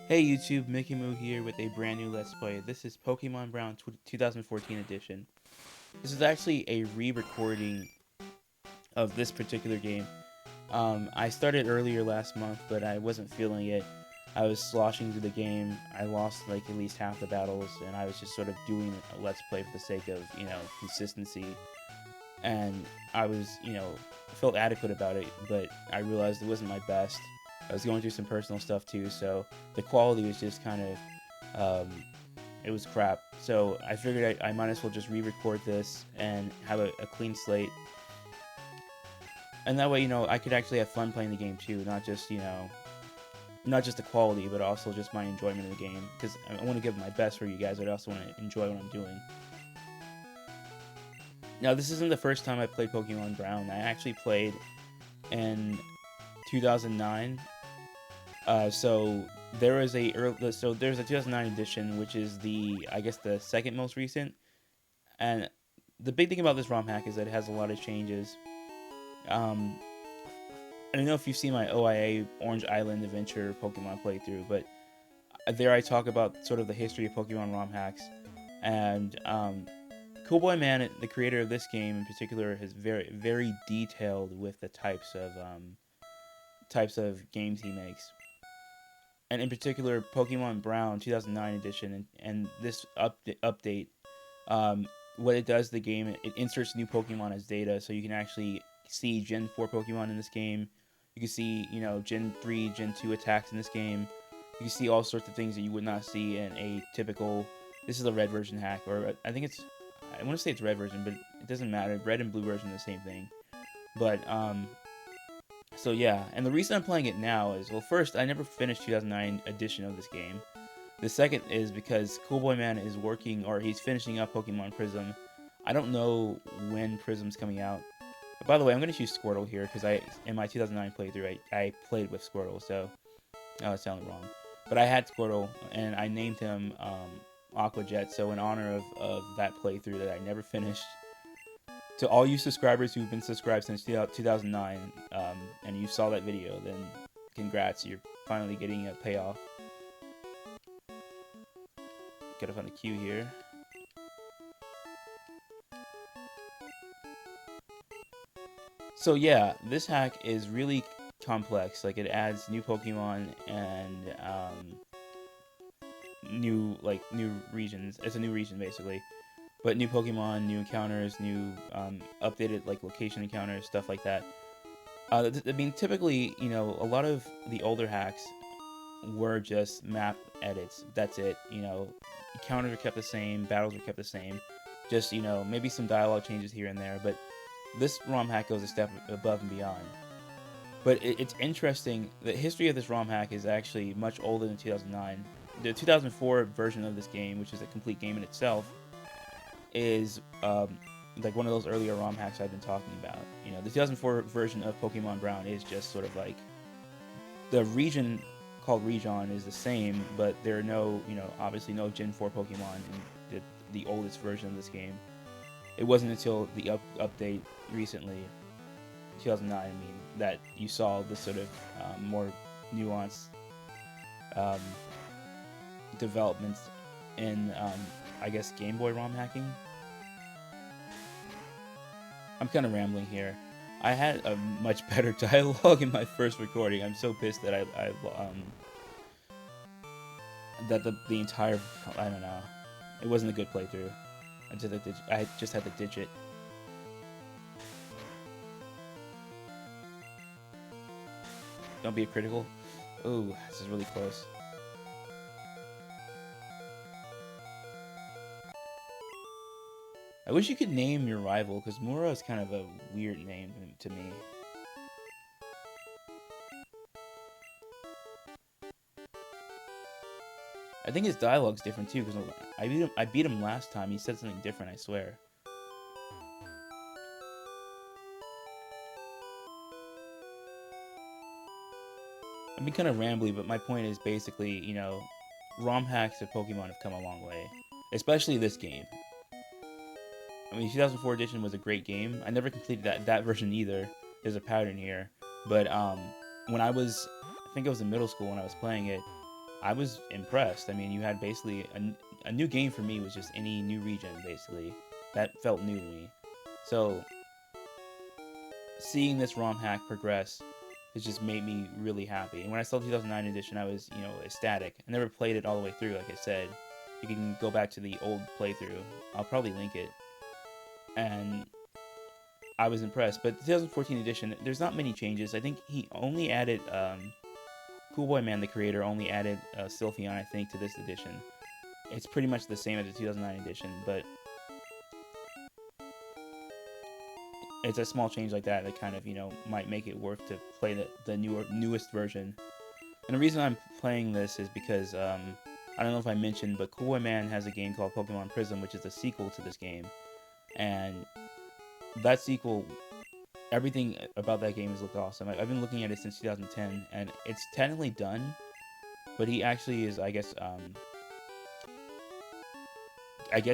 Hey YouTube, Mickey Moo here with a brand new Let's Play. This is Pokemon Brown 2014 edition. This is actually a re-recording of this particular game. I started earlier last month, but I wasn't feeling it. I was sloshing through the game. I lost like at least half the battles, and I was just sort of doing a Let's Play for the sake of, consistency. And I was, felt adequate about it, but I realized it wasn't my best. I was going through some personal stuff too, so the quality was just kind of, it was crap. So I figured I might as well just re-record this and have a clean slate. And that way, I could actually have fun playing the game too, not just, not just the quality, but also just my enjoyment of the game. Because I want to give my best for you guys, but I also want to enjoy what I'm doing. Now, this isn't the first time I played Pokemon Brown. I actually played in 2009. So there's a 2009 edition, which is I guess the second most recent. And the big thing about this ROM hack is that it has a lot of changes. I don't know if you've seen my OIA Orange Island Adventure Pokemon playthrough, but there I talk about sort of the history of Pokemon ROM hacks. And Coolboyman, the creator of this game in particular, is very, very detailed with the types of games he makes. And in particular, Pokemon Brown 2009 edition and this update, what it does to the game, it inserts new Pokemon as data, so you can actually see Gen 4 Pokemon in this game. You can see, Gen 3, Gen 2 attacks in this game. You can see all sorts of things that you would not see in a typical. This is a red version hack, or I think I want to say it's red version, but it doesn't matter. Red and blue version are the same thing. But so yeah, and the reason I'm playing it now is, well, first, I never finished 2009 edition of this game. The second is because Coolboyman is working, or he's finishing up Pokemon Prism. I don't know when Prism's coming out. But by the way, I'm going to choose Squirtle here, because in my 2009 playthrough, I played with Squirtle, so it sounded wrong. But I had Squirtle, and I named him Aquajet, so in honor of that playthrough that I never finished, to all you subscribers who've been subscribed since 2009, and you saw that video, then congrats, you're finally getting a payoff. Gotta find a queue here. So yeah, this hack is really complex. Like, it adds new Pokemon and new regions. It's a new region basically. But new Pokemon, new encounters, new updated location encounters, stuff like that. I mean, typically, a lot of the older hacks were just map edits. That's it. Encounters are kept the same, battles are kept the same. Just, maybe some dialogue changes here and there. But this ROM hack goes a step above and beyond. But it's interesting. The history of this ROM hack is actually much older than 2009. The 2004 version of this game, which is a complete game in itself, is like one of those earlier ROM hacks I've been talking about. The 2004 version of Pokemon Brown is just sort of like the region called Region is the same, but there are no, obviously no Gen 4 Pokemon in the oldest version of this game. It wasn't until the update recently, 2009, I mean, that you saw this sort of more nuanced developments in I guess Game Boy ROM hacking. I'm kind of rambling here. I had a much better dialogue in my first recording. I'm so pissed that that the entire, I don't know, it wasn't a good playthrough. I just had to ditch it. Don't be a critical. Ooh, this is really close. I wish you could name your rival, because Mura is kind of a weird name to me. I think his dialogue's different too, because I beat him last time. He said something different, I swear. I've been kind of rambly, but my point is basically, ROM hacks of Pokemon have come a long way. Especially this game. I mean, 2004 edition was a great game. I never completed that version either. There's a pattern here. But when I think it was in middle school when I was playing it, I was impressed. I mean, you had basically a new game for me was just any new region, basically. That felt new to me. So, seeing this ROM hack progress has just made me really happy. And when I saw the 2009 edition, I was, ecstatic. I never played it all the way through, like I said. You can go back to the old playthrough. I'll probably link it. And I was impressed. But the 2014 edition, there's not many changes. I think he only added, Coolboyman, the creator, only added Sylphion, I think, to this edition. It's pretty much the same as the 2009 edition, but it's a small change like that that kind of, might make it worth to play the newest version. And the reason I'm playing this is because, I don't know if I mentioned, but Coolboyman has a game called Pokemon Prism, which is a sequel to this game. And that sequel, everything about that game has looked awesome. I've been looking at it since 2010, and it's technically done, but he actually is, I guess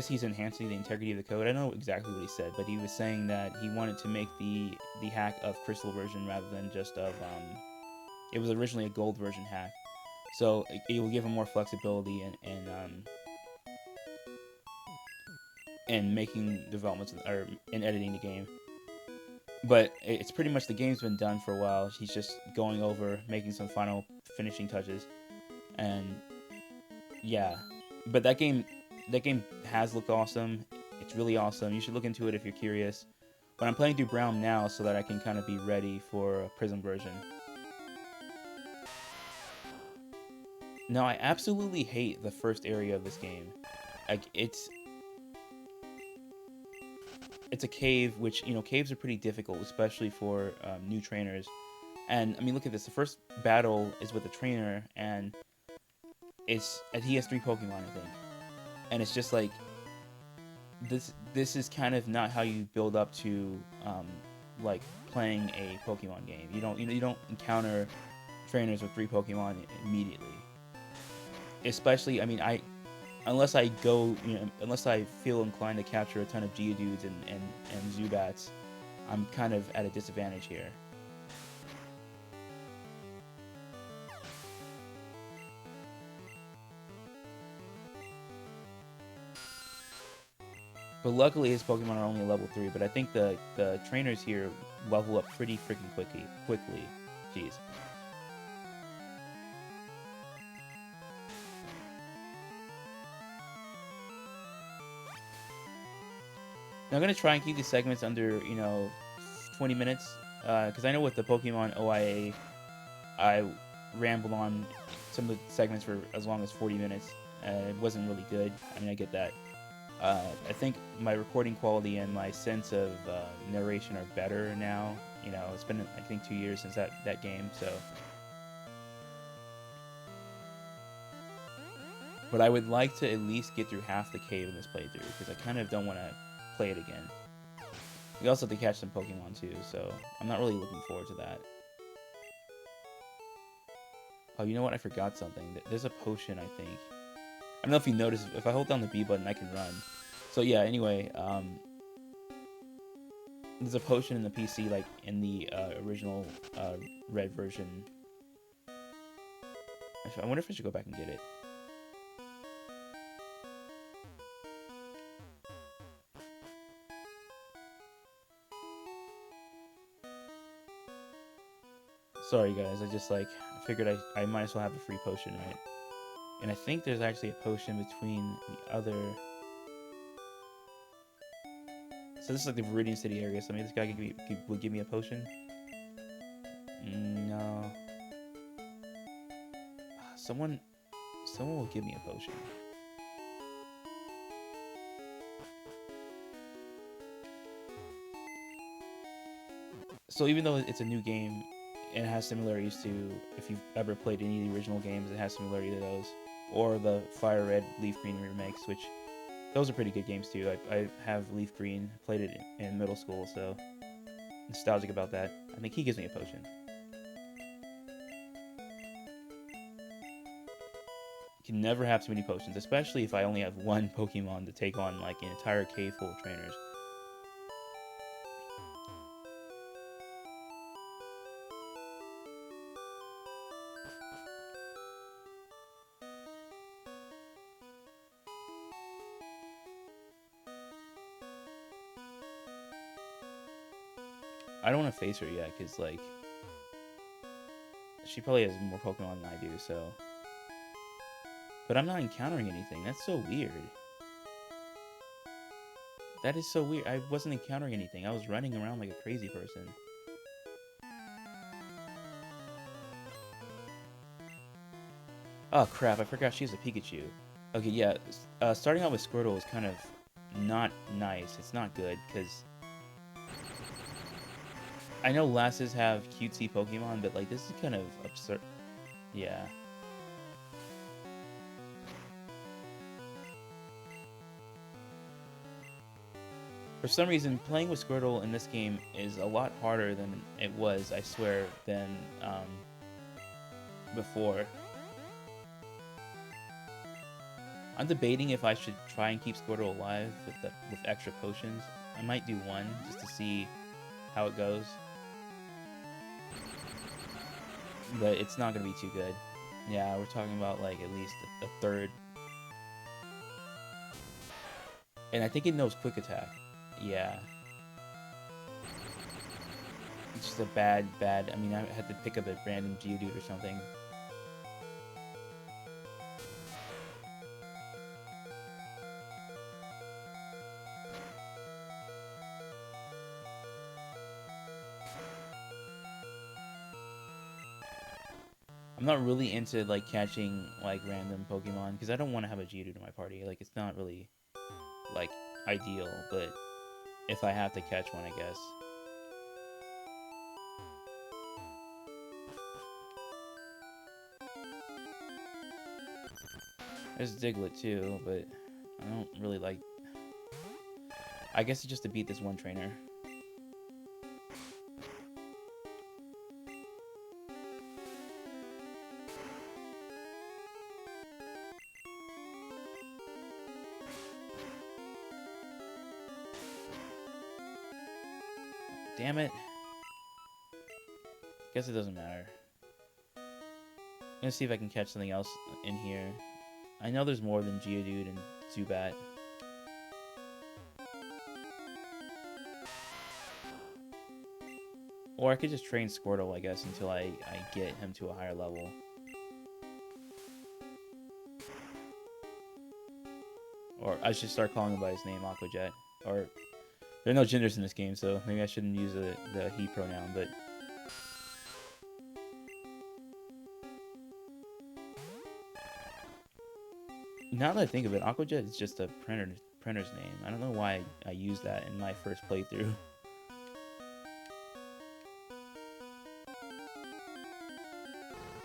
he's enhancing the integrity of the code. I don't know exactly what he said, but he was saying that he wanted to make the hack of Crystal version rather than just of, it was originally a Gold version hack. So it will give him more flexibility in making developments or in editing the game. But it's pretty much the game's been done for a while. He's just going over, making some final finishing touches, and yeah. But that game has looked awesome. It's really awesome. You should look into it if you're curious. But I'm playing through Brown now so that I can kind of be ready for a Prism version. Now, I absolutely hate the first area of this game. Like, it's a cave, which, caves are pretty difficult, especially for new trainers. And, I mean, look at this. The first battle is with a trainer, and he has 3 Pokemon, I think. And it's just like, this is kind of not how you build up to, like, playing a Pokemon game. You don't encounter trainers with 3 Pokemon immediately. Especially, I mean, unless I feel inclined to capture a ton of Geodudes and Zubats, I'm kind of at a disadvantage here. But luckily his Pokemon are only level 3, but I think the trainers here level up pretty freaking quickly. Jeez. Now I'm going to try and keep these segments under, 20 minutes, because I know with the Pokemon OIA, I rambled on some of the segments for as long as 40 minutes, and it wasn't really good. I mean, I get that. I think my recording quality and my sense of narration are better now. It's been, I think, 2 years since that game, so. But I would like to at least get through half the cave in this playthrough, because I kind of don't want to play it again. We also have to catch some Pokemon too, so I'm not really looking forward to that. Oh, you know what? I forgot something. There's a potion, I think. I don't know if you noticed, if I hold down the B button, I can run. So yeah, anyway, there's a potion in the PC, like in the original red version. I wonder if I should go back and get it. Sorry guys, I figured I might as well have a free potion, right? And I think there's actually a potion between the other. So this is like the Viridian City area, so maybe this guy would give me a potion? No. Someone will give me a potion. So even though it's a new game, it has similarities to, if you've ever played any of the original games, it has similarity to those. Or the Fire Red, Leaf Green remakes, which, those are pretty good games too. I have Leaf Green, played it in middle school, so nostalgic about that. I think he gives me a potion. You can never have too many potions, especially if I only have one Pokemon to take on like an entire cave full of trainers. I don't want to face her yet, because, like, she probably has more Pokemon than I do, so... But I'm not encountering anything. That's so weird. That is so weird. I wasn't encountering anything. I was running around like a crazy person. Oh, crap. I forgot she's a Pikachu. Okay, yeah. Starting out with Squirtle is kind of not nice. It's not good, because... I know lasses have cutesy Pokemon, but, like, this is kind of absurd. Yeah. For some reason, playing with Squirtle in this game is a lot harder than it was, I swear, than before. I'm debating if I should try and keep Squirtle alive with extra potions. I might do one just to see how it goes. But it's not going to be too good. Yeah, we're talking about like at least a third. And I think it knows Quick Attack. Yeah. It's just a bad... I mean, I had to pick up a random Geodude or something. I'm not really into, like, catching, like, random Pokemon, because I don't want to have a Geodude in my party. Like, it's not really, like, ideal, but if I have to catch one, I guess. There's Diglett, too, but I don't really like... I guess it's just to beat this one trainer. Damn it. Guess it doesn't matter. I'm gonna see if I can catch something else in here. I know there's more than Geodude and Zubat. Or I could just train Squirtle, I guess, until I get him to a higher level. Or I should start calling him by his name, Aquajet. Or, there are no genders in this game, so maybe I shouldn't use the he pronoun, but... Now that I think of it, Aquajet is just a printer's name. I don't know why I used that in my first playthrough.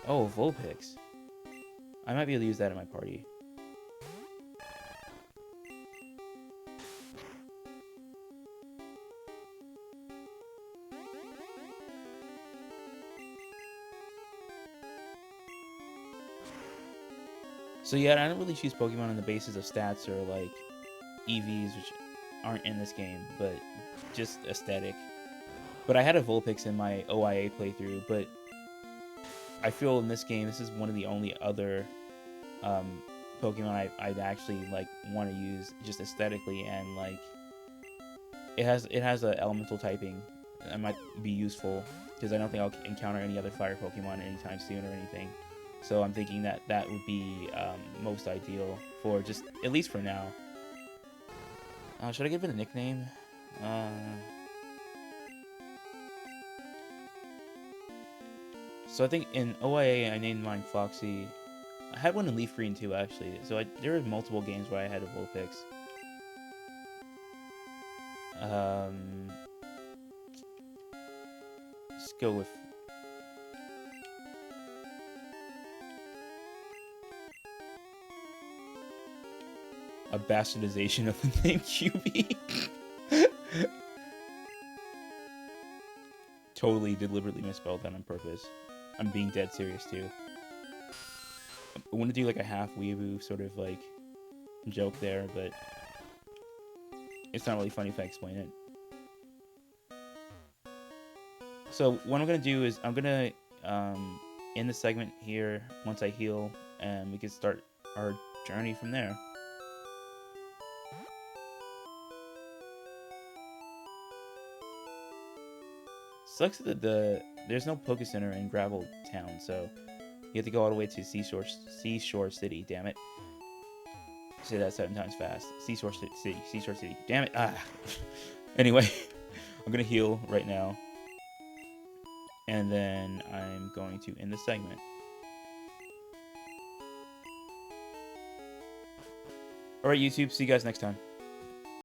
Oh, Vulpix. I might be able to use that in my party. So yeah, I don't really choose Pokemon on the basis of stats or like EVs, which aren't in this game, but just aesthetic. But I had a Vulpix in my OIA playthrough, but I feel in this game this is one of the only other Pokemon I'd actually like want to use just aesthetically, and like it has a elemental typing that might be useful because I don't think I'll encounter any other fire Pokemon anytime soon or anything. So I'm thinking that that would be most ideal for just, at least for now. Should I give it a nickname? So I think in OIA I named mine Foxy. I had one in Leaf Green too, actually. So there were multiple games where I had a Vulpix. Let's go with... a bastardization of the name QB. Totally deliberately misspelled that on purpose. I'm being dead serious too. I want to do like a half weeaboo sort of like joke there, but it's not really funny if I explain it. So what I'm gonna do is I'm gonna end the segment here once I heal, and we can start our journey from there. sucks that there's no Poke Center in Gravel Town, so you have to go all the way to Seashore City. Damn it! Say that 7 times fast. Seashore City. Damn it! Ah. Anyway, I'm gonna heal right now, and then I'm going to end the segment. All right, YouTube. See you guys next time.